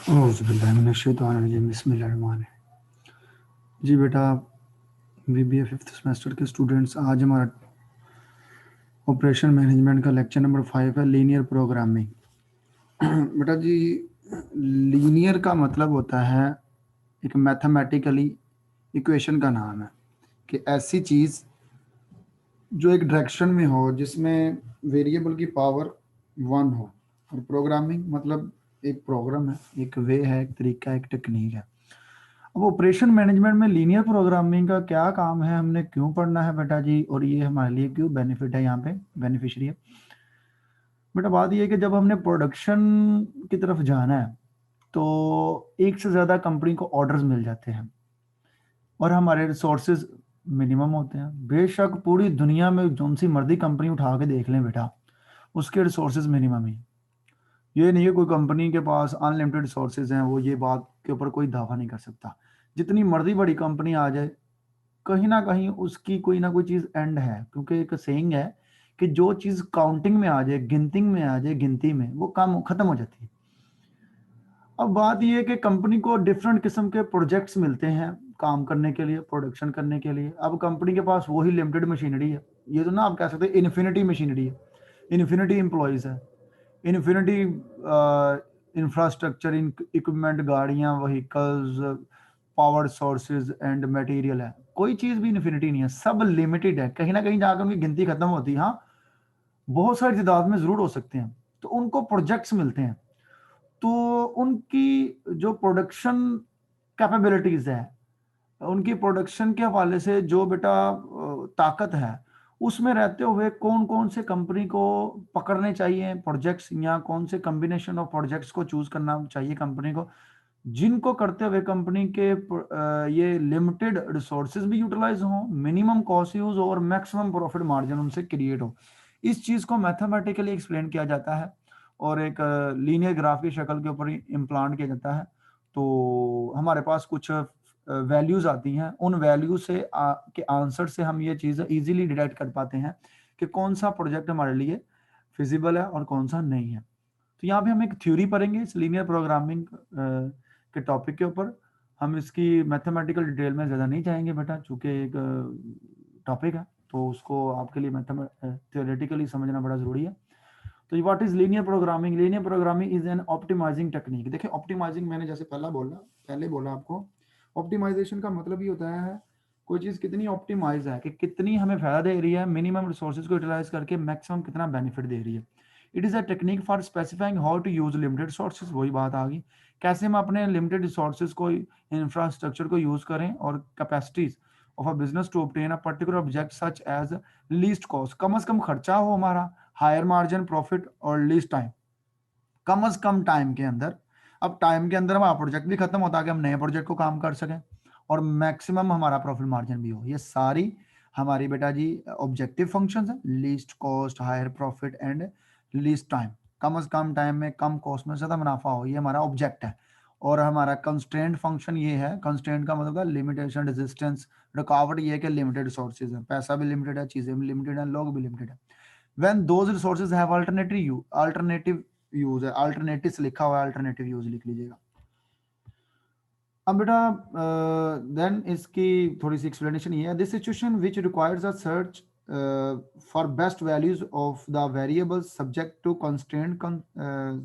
औज़ुबिल्लाहिमिनश्शैतानिर्रजीम बिस्मिल्लाहिर्रहमानिर्रहीम। जी बेटा, BBA fifth semester के स्टूडेंट्स, आज हमारा ऑपरेशन मैनेजमेंट का लेक्चर नंबर 5 है, लीनियर प्रोग्रामिंग। बेटा जी, लीनियर का मतलब होता है एक मैथमेटिकली इक्वेशन का नाम है कि ऐसी चीज़ जो एक डायरेक्शन में हो जिसमें वेरिएबल की पावर 1 हो। और प्रोग्रामिंग मतलब एक प्रोग्राम है, एक वे है, एक तरीका, एक टेक्निक है। अब ऑपरेशन मैनेजमेंट में लीनियर प्रोग्रामिंग का क्या काम है, हमने क्यों पढ़ना है बेटा जी, और ये हमारे लिए क्यों बेनिफिट है, यहाँ पे बेनिफिशियरी है। बेटा बात ये है कि जब हमने प्रोडक्शन की तरफ जाना है तो एक से ज़्यादा कंपनी को ऑर्डर्स मिल जाते हैं और हमारे रिसोर्सेज मिनिमम होते हैं। बेशक पूरी दुनिया में जौन सी मर्जी कंपनी उठा के देख लें बेटा, उसके रिसोर्सेज मिनिमम ही। ये नहीं है कोई कंपनी के पास अनलिमिटेड रिसोर्सेज हैं, वो ये बात के ऊपर कोई दावा नहीं कर सकता। जितनी मर्जी बड़ी कंपनी आ जाए, कहीं ना कहीं उसकी कोई ना कोई चीज़ एंड है, क्योंकि एक सेइंग है कि जो चीज़ काउंटिंग में आ जाए, गिनतिंग में आ जाए, गिनती में, वो काम खत्म हो जाती है। अब बात ये है कि कंपनी को डिफरेंट किस्म के प्रोजेक्ट्स मिलते हैं काम करने के लिए, प्रोडक्शन करने के लिए। अब कंपनी के पास वही लिमिटेड मशीनरी है, ये तो ना आप कह सकते हैं इन्फिनिटी मशीनरी है, इन्फिनिटी एम्प्लॉयज़ है, इन्फिनिटी इंफ्रास्ट्रक्चर, इक्विपमेंट, गाड़ियाँ, vehicles, power sources and material है। कोई चीज़ भी इन्फिनिटी नहीं है, सब लिमिटेड है। कहीं ना कहीं जाकर उनकी गिनती खत्म होती है। हाँ, बहुत सारी तादाद में ज़रूर हो सकते हैं, तो उनको प्रोजेक्ट्स मिलते हैं। तो उनकी जो प्रोडक्शन कैपेबिलिटीज़ है, उनकी प्रोडक्शन के हवाले से जो बेटा ताकत है, उसमें रहते हुए कौन-कौन से कंपनी को पकड़ने चाहिए प्रोजेक्ट्स, या कौन से कॉम्बिनेशन ऑफ प्रोजेक्ट्स को चूज़ करना चाहिए कंपनी को, जिनको करते हुए कंपनी के ये लिमिटेड रिसोर्सेज भी यूटिलाइज़ हों, मिनिमम कॉस्ट यूज़ हो और मैक्सिमम प्रॉफिट मार्जिन उनसे क्रिएट हो। इस चीज़ को मैथमेटिकली एक्सप्लेन किया जाता है और एक लीनियर ग्राफ की शक्ल के ऊपर इम्प्लांट किया जाता है। तो हमारे पास कुछ वैल्यूज़ आती हैं, उन वैल्यू से के आंसर से हम ये चीज़ ईज़िली डिटेक्ट कर पाते हैं कि कौन-सा प्रोजेक्ट हमारे लिए फिज़िबल है और कौन-सा नहीं है। तो यहाँ पे हम एक थ्योरी पढ़ेंगे इस लीनियर प्रोग्रामिंग के टॉपिक के ऊपर। हम इसकी मैथमेटिकल डिटेल में ज़्यादा नहीं जाएँगे बेटा, चूँकि एक टॉपिक है, तो उसको आपके लिए थ्योरेटिकली समझना बड़ा ज़रूरी है। तो what is linear programming? Linear programming is an optimizing technique. देखिए, ऑप्टिमाइज़िंग मैंने जैसे पहले बोला आपको, ऑप्टिमाइज़ेशन का मतलब ये होता है कोई चीज़ कितनी ऑप्टिमाइज़ है, कि कितनी हमें फ़ायदा दे रही है, मिनिमम रिसोर्सेज़ को यूटिलाइज़ करके मैक्सिमम कितना बेनिफिट दे रही है। It is a technique for specifying how to use limited resources, वही बात आ गई। कैसे हम अपने लिमिटेड रिसोर्सेज़ को, इंफ्रास्ट्रक्चर को यूज़ करें और capacities of a business to obtain a particular object such as least cost, कम से कम खर्चा हो हमारा, हायर मार्जिन प्रॉफिट और लीस्ट टाइम, कम से कम टाइम के अंदर। अब टाइम के अंदर हमारा प्रोजेक्ट भी खत्म होता है कि हम नए प्रोजेक्ट को काम कर सकें और मैक्सिमम हमारा प्रॉफिट मार्जिन भी हो। ये सारी हमारी बेटा जी ऑब्जेक्टिव फंक्शंस हैं, least cost, higher profit and least time. कम से कम टाइम में कम कॉस्ट में ज़्यादा मुनाफा हो, ये हमारा ऑब्जेक्ट है। और हमारा कंस्ट्रेंट फंक्शन ये है, कंस्ट्रेंट का मतलब है लिमिटेशन, रेजिस्टेंस, रुकावट ये है कि लिमिटेड रिसोर्सेज है, पैसा भी लिमिटेड है, चीज़ें भी लिमिटेड है, लोग भी लिमिटेड है। When those resources have alternative use है, अल्टरनेटिव्स लिखा हुआ है, अल्टरनेटिव यूज लिख लीजिएगा। अब बेटा देन इसकी थोड़ी सी एक्सप्लेनेशन ये है, this situation which requires a search for best values of the variables subject to constraint,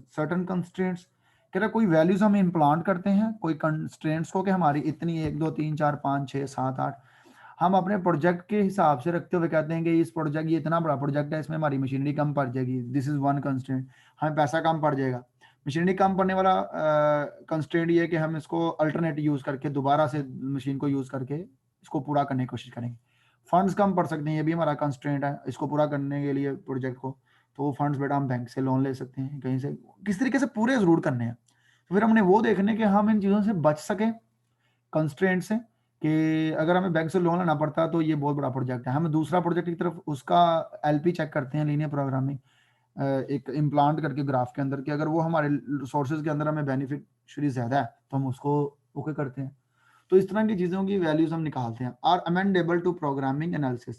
certain constraints. कह रहा कोई वैल्यूज हम इम्प्लांट करते हैं कोई कंस्ट्रेंट्स को, कि हमारी इतनी 1 2 3 4 5 6 7 8, हम अपने प्रोजेक्ट के हिसाब से रखते हुए कहते हैं कि इस प्रोजेक्ट, ये इतना बड़ा प्रोजेक्ट है, इसमें हमारी मशीनरी कम पड़ जाएगी, दिस इज वन कंस्ट्रेंट, हमें पैसा कम पड़ जाएगा। मशीनरी कम पड़ने वाला कंस्ट्रेंट ये है कि हम इसको अल्टरनेट यूज़ करके दोबारा से मशीन को यूज़ करके इसको पूरा करने की कोशिश करेंगे। फंड्स कम पड़ सकते हैं, ये भी हमारा कंस्ट्रेंट है इसको पूरा करने के लिए प्रोजेक्ट को। तो वो फंड्स बेटा हम बैंक से लोन ले सकते हैं, कहीं से, किस तरीके से पूरे ज़रूर करने हैं। तो फिर हमने वो देखने कि हम इन चीज़ों से बच सकें, कंस्ट्रेंट से, कि अगर हमें बैंक से लोन लेना पड़ता तो ये बहुत बड़ा प्रोजेक्ट है, हम दूसरा प्रोजेक्ट की तरफ उसका एलपी चेक करते हैं, लीनियर प्रोग्रामिंग एक इम्प्लांट करके ग्राफ के अंदर, कि अगर वो हमारे रिसोर्सेज के अंदर हमें बेनिफिशियरी ज़्यादा है तो हम उसको ओके करते हैं। तो इस तरह की चीज़ों की वैल्यूज हम निकालते हैं। Are amenable to programming analysis,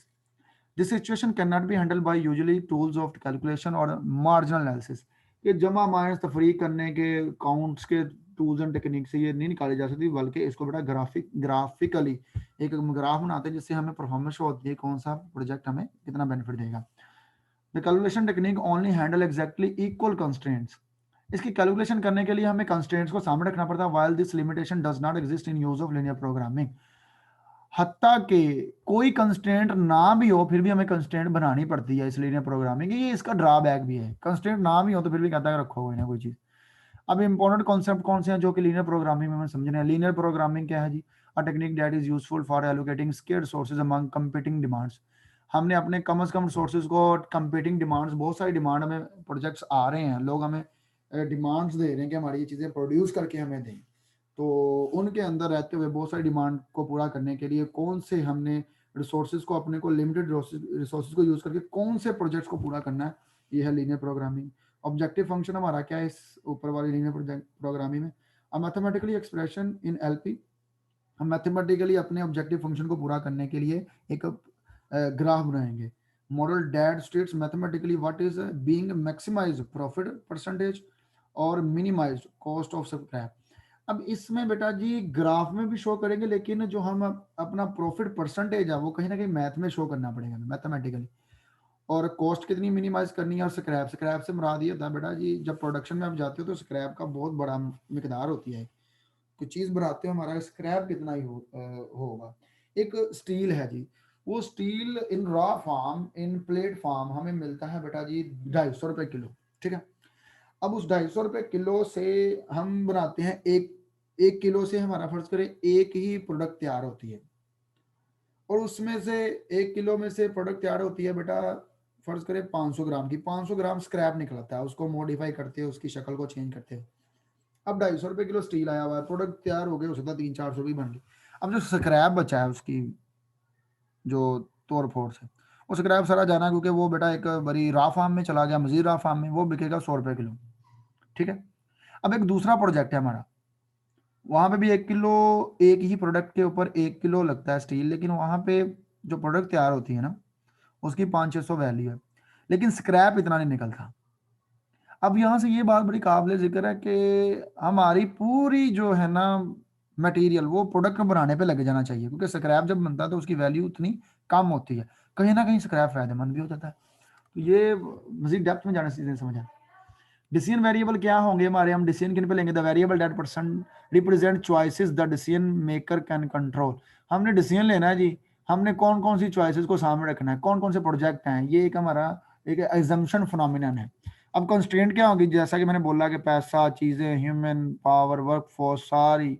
this situation can not be handle by usually tools of calculation और मार्जिनल एनालिसिस। ये जमा माइनस तफरीक करने के, काउंट्स के टूल्स एंड टेक्निक से ये नहीं निकाली जा सकती, बल्कि इसको बेटा ग्राफिकली एक ग्राफ बनाते हैं जिससे हमें परफॉर्मेंस शो होती है, कौन सा प्रोजेक्ट हमें कितना बेनिफिट देगा। The calculation technique only handle exactly equal constraints. इसकी कैलकुलेशन करने के लिए हमें कंस्ट्रेंट्स को सामने रखना पड़ता है, while this limitation does not exist in use of linear programming. हत्ता के कोई कंस्ट्रेंट ना भी हो फिर भी हमें कंस्ट्रेंट बनानी पड़ती है इस लीनियर प्रोग्रामिंग, ये इसका ड्रॉबैक भी है। कंस्ट्रेंट ना भी हो तो फिर भी कहता है रखो कोई ना कोई चीज। अब इंपॉर्टेंट कॉन्सेप्ट कौन से हैं जो कि लीनियर प्रोग्रामिंग में हमें समझने हैं। लीनियर प्रोग्रामिंग क्या है जी? A technique that is useful for allocating scarce sources among competing demands. हमने अपने कम से कम सोर्सेज को कंपीटिंग डिमांड्स, बहुत सारी डिमांड में प्रोजेक्ट्स आ रहे हैं, लोग हमें डिमांड्स दे रहे हैं कि हमारी ये चीज़ें प्रोड्यूस करके हमें दें, तो उनके अंदर रहते हुए बहुत सारी डिमांड को पूरा करने के लिए कौन से हमने रिसोर्सेज को, अपने को लिमिटेड रिसोर्सेज को यूज करके कौन से प्रोजेक्ट्स को पूरा करना है, ये है लीनियर प्रोग्रामिंग। ऑब्जेक्टिव फंक्शन हमारा क्या है इस ऊपर वाली लीनियर प्रोग्रामिंग में? A mathematically expression in LP. हम मैथमेटिकली अपने ऑब्जेक्टिव फंक्शन को पूरा करने के लिए एक ग्राफ बनाएंगे। Model that states mathematically what is being maximize profit percentage और मिनिमाइज कॉस्ट ऑफ स्क्रैप। अब इसमें बेटा जी ग्राफ में भी शो करेंगे, लेकिन जो हम अपना प्रॉफिट परसेंटेज है वो कहीं ना कहीं मैथ में शो करना पड़ेगा मैथमेटिकली। और कॉस्ट कितनी मिनिमाइज करनी है, और स्क्रैप, स्क्रैप से मुराद ये होता है बेटा जी जब प्रोडक्शन में आप जाते हो तो स्क्रैप का बहुत बड़ा मिकदार होती है। कोई चीज बनाते हो हमारा स्क्रैप कितना ही होगा। एक स्टील है जी, वो स्टील इन रॉ फॉर्म, इन प्लेट फॉर्म हमें मिलता है बेटा जी 250 रुपए किलो, ठीक है। अब उस 250 रुपए किलो से हम बनाते हैं एक किलो से हमारा फर्ज करें एक ही प्रोडक्ट तैयार होती है, और उसमें से 1 किलो में से प्रोडक्ट तैयार होती है बेटा फर्ज करें 500 ग्राम की, 500 ग्राम स्क्रैप निकलता है, उसको मॉडिफाई करते हैं, उसकी शक्ल को चेंज करते हैं। अब 250 रुपए किलो स्टील आया हुआ है, प्रोडक्ट तैयार हो गए, हो सकता है 300-400 भी बन गए। अब जो स्क्रैप बचा है उसकी जो तोड़ फोड़ से, वो स्क्रैप सारा जाना है, क्योंकि वो बेटा एक बड़ी रा फार्म में चला गया, मजीद रा फार्म में, वो बिकेगा 100 रुपए किलो, ठीक है। अब एक दूसरा प्रोजेक्ट है हमारा, वहां पे भी 1 किलो, एक ही प्रोडक्ट के ऊपर 1 किलो लगता है स्टील, लेकिन वहां पे जो प्रोडक्ट तैयार होती है ना उसकी 500-600 वैल्यू है, लेकिन स्क्रैप इतना नहीं निकलता। अब यहाँ से ये बात बड़ी काबिल जिक्र है कि हमारी पूरी जो है ना मटेरियल वो प्रोडक्ट बनाने पे लगे जाना चाहिए, क्योंकि स्क्रैप जब बनता है तो उसकी वैल्यू उतनी कम होती है, कहीं ना कहीं स्क्रैप फायदेमंद भी हो जाता है। तो ये मजीद डेप्थ में जाने से चीजें समझा। डिसीजन वेरिएबल क्या होंगे हमारे, हम डिसीजन किन पे लेंगे? The variable that percent represent choices the decision maker can control. हमने डिसीजन लेना है जी, हमने कौन कौन सी चॉइसेस को सामने रखना है, कौन कौन से प्रोजेक्ट हैं, ये एक हमारा एक एग्जम्पशन फिनोमिनन है। अब कंस्ट्रेंट क्या होगी, जैसा कि मैंने बोला कि पैसा, चीजें, ह्यूमन पावर, वर्क फोर्स, सारी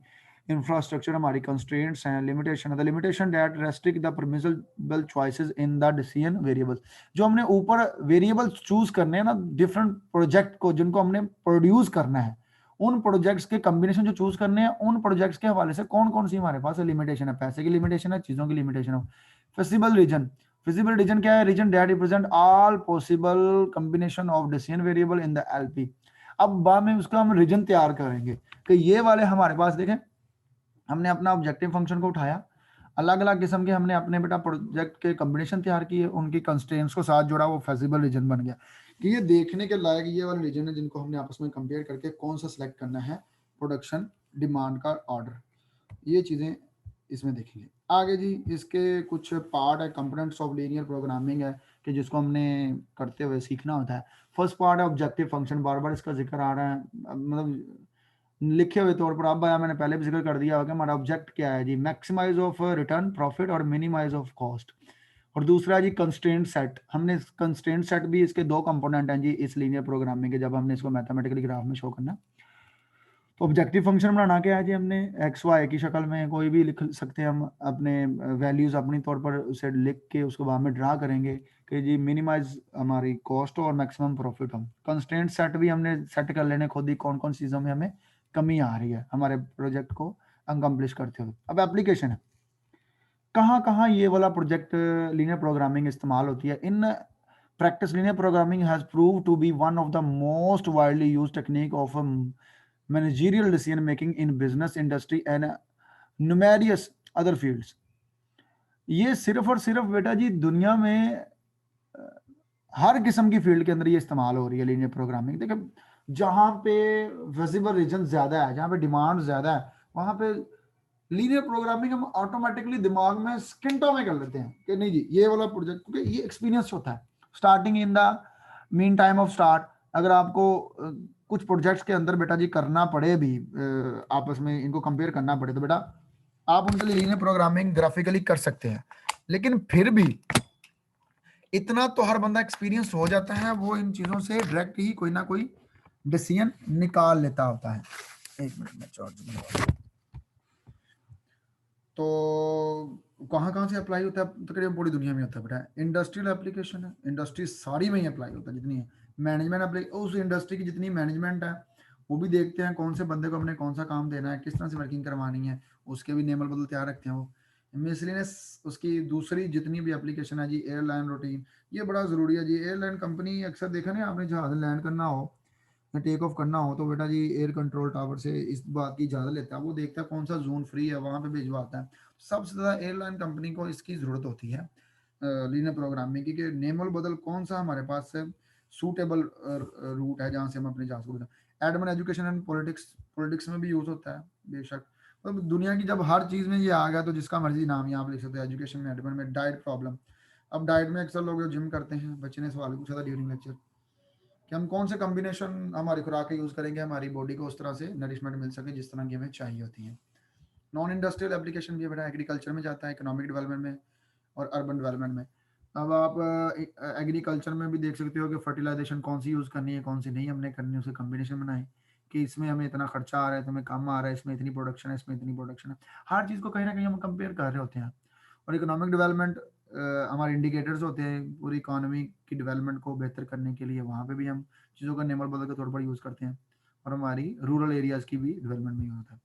इंफ्रास्ट्रक्चर हमारी कंस्ट्रेंट्स हैं, लिमिटेशन है। The limitation that restrict the permissible choices in the decision variable. जो हमने ऊपर वेरिएबल चूज करने हैं ना डिफरेंट प्रोजेक्ट को, जिनको हमने प्रोड्यूस करना है, उन प्रोजेक्ट्स के कॉम्बिनेशन जो चूज करने हैं, उन प्रोजेक्ट्स के हवाले से कौन कौन सी हमारे पास लिमिटेशन है, पैसे की लिमिटेशन है, चीजों की लिमिटेशन है। फिजिबल रीजन, फिजिबल रीजन क्या है? Region that represent all possible combination of decision variable in the LP. अब बाद में उसका हम रीजन तैयार करेंगे कि ये वाले हमारे पास देखें, हमने अपना ऑब्जेक्टिव फंक्शन को उठाया, अलग अलग किस्म के हमने अपने बेटा प्रोजेक्ट के कॉम्बिनेशन तैयार किए, उनकी कंस्ट्रेंट्स को साथ जोड़ा, वो फेजिबल रीजन बन गया कि ये देखने के लायक ये वाले रीजन है जिनको हमने आपस में कंपेयर करके कौन सा सिलेक्ट करना है प्रोडक्शन डिमांड का ऑर्डर। ये चीज़ें इसमें देखेंगे आगे जी। इसके कुछ पार्ट है, कंपोनेंट्स ऑफ लीनियर प्रोग्रामिंग है कि जिसको हमने करते हुए सीखना होता है। फर्स्ट पार्ट है ऑब्जेक्टिव फंक्शन, बार बार इसका जिक्र आ रहा है, मतलब लिखे हुए तौर पर। अब आया, मैंने पहले भी जिक्र कर दिया होगा, हमारा ऑब्जेक्ट क्या है जी? मैक्सिमाइज ऑफ रिटर्न प्रॉफिट और मिनिमाइज ऑफ कॉस्ट। और दूसरा जी कंस्ट्रेंट सेट। हमने कंस्ट्रेंट सेट भी, इसके दो कंपोनेंट हैं जी इस लीनियर प्रोग्रामिंग के, जब हमने इसको मैथमेटिकली ग्राफ में शो करना। तो ऑब्जेक्टिव फंक्शन बनाना क्या है जी? हमने एक्स वाई की शक्ल में कोई भी लिख सकते हैं हम, अपने वैल्यूज अपनी तौर पर उसे लिख के उसको बाद में ड्रा करेंगे कि जी मिनिमाइज हमारी कॉस्ट हो और मैक्सिमम प्रॉफिट हो। कंस्ट्रेंट सेट भी हमने सेट कर लेने खुद ही, कौन कौन चीज़ों में हमें कमी आ रही है हमारे प्रोजेक्ट को अकम्प्लिश करते हुए। अब एप्लीकेशन है, कहाँ कहाँ ये वाला प्रोजेक्ट लीनियर प्रोग्रामिंग इस्तेमाल होती है। In practice linear programming has prove to be one of the most widely use technique of managerial decision making in business industry and numerous other fields। ये सिर्फ और सिर्फ बेटा जी दुनिया में हर किस्म की फील्ड के अंदर ये इस्तेमाल हो रही है लीनियर प्रोग्रामिंग। देखिए जहाँ पे विजिबल रीजन ज्यादा है, जहाँ पे डिमांड ज्यादा है, वहां पे लीनियर प्रोग्रामिंग हम ऑटोमेटिकली दिमाग में स्किंटों में कर लेते हैं कि नहीं जी ये वाला प्रोजेक्ट, क्योंकि ये एक्सपीरियंस होता है starting in the mean time of start. अगर आपको कुछ प्रोजेक्ट्स के अंदर बेटा जी करना पड़े भी, आपस में इनको कंपेयर करना पड़े, तो बेटा आप उनके लिए लीनियर प्रोग्रामिंग ग्राफिकली कर सकते हैं। लेकिन फिर भी इतना तो हर बंदा एक्सपीरियंस हो जाता है, वो इन चीजों से डायरेक्ट ही कोई ना कोई डिसीजन निकाल लेता होता है। एक मिनट में चार्ज में, तो कहाँ कहाँ से अप्लाई होता है? तकरीबन पूरी दुनिया में होता है बेटा। इंडस्ट्रियल एप्लीकेशन है, इंडस्ट्री सारी में ही अप्लाई होता है जितनी है। मैनेजमेंट अप्लाई, उस इंडस्ट्री की जितनी मैनेजमेंट है वो भी देखते हैं कौन से बंदे को हमने कौन सा काम देना है, किस तरह से वर्किंग करवानी है, उसके भी नेमल बदल तैयार रखते हैं वो। मिसलिनियस उसकी दूसरी जितनी भी एप्लीकेशन है जी, एयरलाइन रूटीन, ये बड़ा ज़रूरी है जी। एयरलाइन कंपनी अक्सर देखा नहीं आपने, जहाज लैंड करना हो या टेक ऑफ करना हो तो बेटा जी एयर कंट्रोल टावर से इस बात की इजाज़त लेता है, वो देखता है कौन सा जोन फ्री है, वहाँ पे भिजवाता है। सबसे ज़्यादा एयरलाइन कंपनी को इसकी ज़रूरत होती है लीनियर प्रोग्रामिंग की, कि नेमल बदल कौन सा हमारे पास है सूटेबल रूट है जहाँ से हम अपने जहाज को भेजें। Admin education and politics, politics में भी यूज़ होता है बेशक। तो दुनिया की जब हर चीज़ में ये आ गया तो जिसका मर्जी नाम यहाँ आप लिख सकते हैं। एजुकेशन में, एडमिन में, डाइट प्रॉब्लम। अब डाइट में अक्सर लोग जिम करते हैं, बच्चे ने सवाल पूछा था ड्यूरिंग लेक्चर कि हम कौन से कॉम्बिनेशन हमारी खुराक के यूज़ करेंगे हमारी बॉडी को उस तरह से नरिशमेंट मिल सके जिस तरह की हमें चाहिए होती है। नॉन इंडस्ट्रियल एप्लीकेशन भी बेटा एग्रीकल्चर में जाता है, इकोनॉमिक डेवलपमेंट में और अर्बन डेवलपमेंट में। अब आप एग्रीकल्चर में भी देख सकते हो कि फर्टिलाइजेशन कौन सी यूज़ करनी है, कौन सी नहीं हमने करनी है, उसके कॉम्बिनेशन बनाए कि इसमें हमें इतना खर्चा आ रहा है तो हमें कम आ रहा है, इसमें इतनी प्रोडक्शन है, इसमें इतनी प्रोडक्शन है। हर चीज़ को कहीं ना कहीं हम कंपेयर कर रहे होते हैं। और इकोनॉमिक डेवलपमेंट हमारे इंडिकेटर्स होते हैं पूरी इकोनॉमी की डेवलपमेंट को बेहतर करने के लिए, वहाँ पे भी हम चीज़ों का नेमल बदल के तौर पर यूज़ करते हैं। और हमारी रूरल एरियाज़ की भी डेवलपमेंट में यूज़ होता है।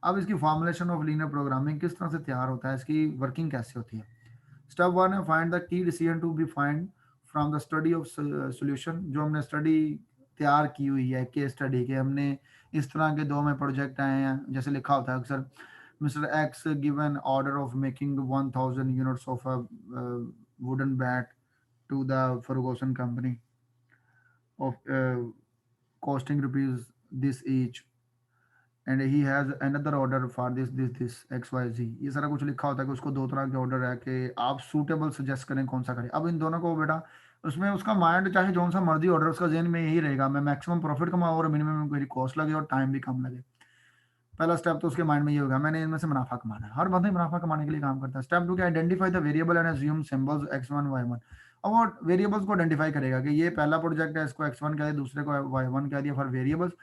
अब इसकी फॉर्मुलेशन ऑफ लीनियर प्रोग्रामिंग किस तरह से तैयार होता है, इसकी वर्किंग कैसे होती है? स्टेप वन है find the key decision to be find from the study of solution. जो हमने स्टडी तैयार की हुई है केस स्टडी के, हमने इस तरह के दो में प्रोजेक्ट आए हैं, जैसे लिखा होता है अक्सर Mr. X given order of making 1000 units of a wooden bat to the Ferguson company of costing rupees this each, and he has another order for this XYZ। ये सारा कुछ लिखा होता है कि उसको दो तरह के ऑर्डर है कि आप सूटेबल सजेस्ट करें कौन सा करें। अब इन दोनों को बेटा उसमें उसका माइंड चाहे जौन सा मर्जी ऑर्डर, उसका जेन में यही रहेगा मैं मैक्सिमम प्रॉफिट कमाऊँ और मिनिमम मेरी कॉस्ट लगे और टाइम भी कम लगे। पहला स्टेप तो उसके माइंड में ये होगा मैंने इनमें से मुनाफा कमाना है। हर बंदा ही मुनाफा कमाने के लिए काम करता है। स्टेप टू क्या, identify the variable and assume symbols x1 y1। अब वो वेरिएबल्स को आइडेंटिफाई करेगा कि ये पहला प्रोजेक्ट है, इसको x1 कह दिया, दूसरे को y1 कह दिया। For variables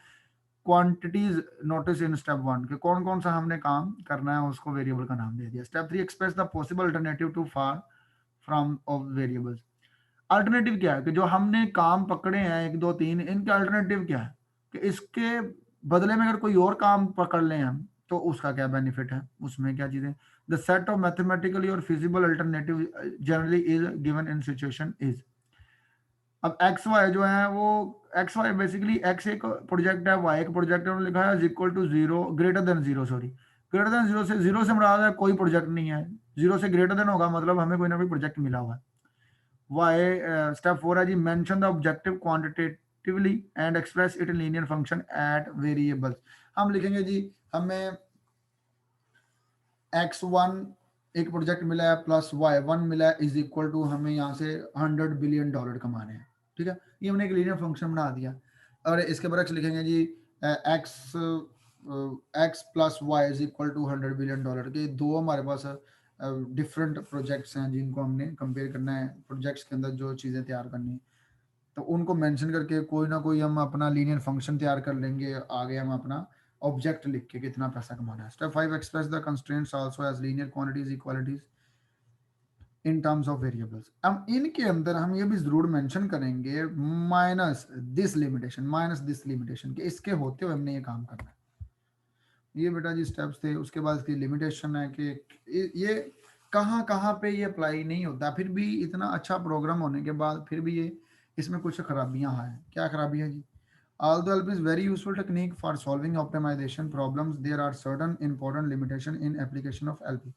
quantities notice in step one कि कौन कौन सा हमने काम करना है उसको वेरिएबल का नाम दे दिया। Step three, express the possible alternative to far from of variables. Alternative क्या है कि जो हमने काम पकड़े हैं एक दो तीन, इनके अल्टरनेटिव क्या है कि इसके बदले में अगर कोई और काम पकड़ लें हम तो उसका क्या बेनिफिट है, उसमें क्या चीजें। द सेट ऑफ मैथमेटिकली और feasible alternative generally is given in situation is. अब एक्स वाई जो है वो, एक्स वाई बेसिकली एक्स एक प्रोजेक्ट है, वाई एक प्रोजेक्ट है, उन्होंने लिखा है equal to zero, greater than zero, sorry greater than zero. से जीरो से मुराद है कोई प्रोजेक्ट नहीं है, जीरो से ग्रेटर देन होगा मतलब हमें कोई ना कोई प्रोजेक्ट मिला हुआ है। वाई स्टेप फोर है जी, mention the objective quantitatively and express it in linear function at variables. हम लिखेंगे जी हमें x1 एक प्रोजेक्ट मिला है प्लस y1 मिला है इज इक्वल टू हमें यहाँ से $100 बिलियन कमाने हैं। ठीक है, ये हमने एक लीनियर फंक्शन बना दिया। और इसके बरक्स लिखेंगे G x plus Y is equal to $100 billion के दो हमारे पास डिफरेंट प्रोजेक्ट्स हैं जिनको हमने कंपेयर करना है, प्रोजेक्ट्स के अंदर जो चीज़ें तैयार करनी है तो उनको मेंशन करके कोई ना कोई हम अपना लीनियर फंक्शन तैयार कर लेंगे, आगे हम अपना ऑब्जेक्ट लिख के कितना पैसा कमाना है। Step five, express the constraints also as linear quantities equalities in terms of variables. अब इनके अंदर हम ये भी जरूर मेंशन करेंगे माइनस दिस लिमिटेशन कि इसके होते हुए हमने ये काम करना है। ये बेटा जी स्टेप्स थे। उसके बाद इसकी लिमिटेशन है कि ये कहाँ कहाँ पे ये अप्लाई नहीं होता, फिर भी इतना अच्छा प्रोग्राम होने के बाद फिर भी ये इसमें कुछ खराबियां हैं। क्या खराबियां जी? Although LP is very useful technique for solving optimization problems, there are certain important limitation in application of LP.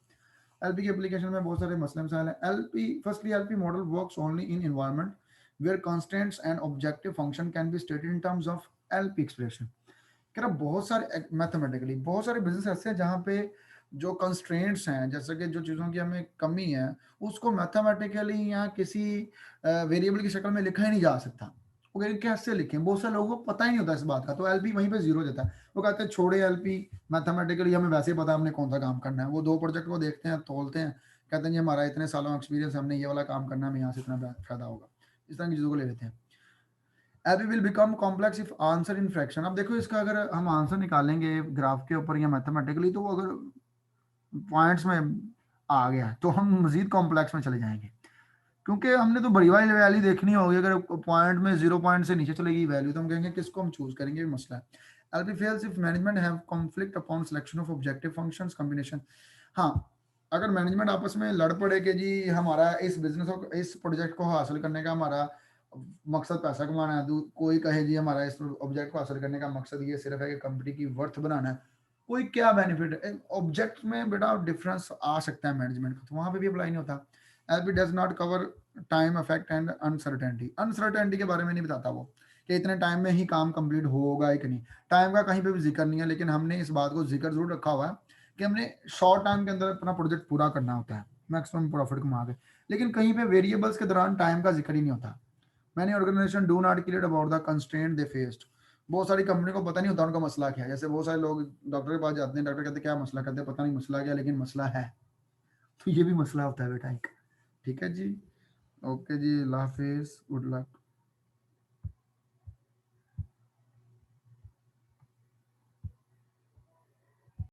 LP की application में बहुत सारे मसले मसाइल हैं। LP, firstly, LP model works only in environment where constraints and objective function can be stated in terms of LP expression कह रहा बहुत सारे मैथमेटिकली बहुत सारे बिजनेस ऐसे हैं जहाँ पे जो कंस्ट्रेंट्स हैं, जैसे कि जो चीज़ों की हमें कमी है, उसको मैथमेटिकली या किसी वेरिएबल की शक्ल में लिखा ही नहीं जा सकता। वो कहेंगे कैसे लिखें, बहुत सारे लोगों को पता ही नहीं होता इस बात का, तो एलपी वहीं पे जीरो देता है। वो कहते हैं छोड़े एलपी, मैथमेटिकली हमें वैसे ही पता है हमने कौन सा काम करना है। वो दो प्रोजेक्ट को देखते हैं, तोलते हैं, कहते हैं जी हमारा इतने सालों एक्सपीरियंस, हमने ये वाला काम करना है, हमें यहाँ से इतना फायदा होगा। इस तरह की चीज़ों को ले लेते हैं। AB will become complex if answer in fraction. अब देखो इसका अगर हम आंसर निकालेंगे ग्राफ के ऊपर या मैथमेटिकली, तो वो अगर पॉइंट्स में आ गया तो हम मजीद कॉम्प्लेक्स में चले जाएंगे, क्योंकि हमने तो बड़ी वाली वैल्यू देखनी होगी। अगर पॉइंट में 0 पॉइंट से नीचे चलेगी वैल्यू, तो हम कहेंगे किसको हम चूज करेंगे, ये मसला है। LP fails if management have conflict upon selection of objective functions combination. हाँ, अगर मैनेजमेंट आपस में लड़ पड़े कि जी हमारा इस बिजनेस को, इस प्रोजेक्ट को हासिल करने का हमारा मकसद पैसा कमाना है, कोई कहे जी हमारा इस ऑब्जेक्ट को हासिल करने का मकसद ये सिर्फ है कि कंपनी की वर्थ बनाना है, कोई क्या बेनिफिट है ऑब्जेक्ट में, बेटा डिफरेंस आ सकता है मैनेजमेंट को, तो वहां पे भी अप्लाई नहीं होता। LP does not cover time effect and uncertainty. Uncertainty के बारे में नहीं बताता वो कि इतने टाइम में ही काम कंप्लीट होगा कि नहीं, टाइम का कहीं पे भी जिक्र नहीं है, लेकिन हमने इस बात को जिक्र जरूर रखा हुआ है कि हमने शॉर्ट टाइम के अंदर अपना प्रोजेक्ट पूरा करना होता है, मैक्सिमम प्रॉफिट कमा के, लेकिन कहीं पे वेरिएबल्स के दौरान टाइम का जिक्र ही नहीं होता। Many organisation do not clear about the constraint they faced. बहुत सारी कंपनी को पता नहीं होता उनका मसला क्या है। जैसे बहुत सारे लोग डॉक्टर के पास जाते हैं, डॉक्टर कहते हैं क्या मसला, कहते हैं पता नहीं मसला क्या, लेकिन मसला है। तो ये भी मसला होता है बेटा एक। ठीक है जी, ओके जी, अल्लाह हाफिज, गुड लक।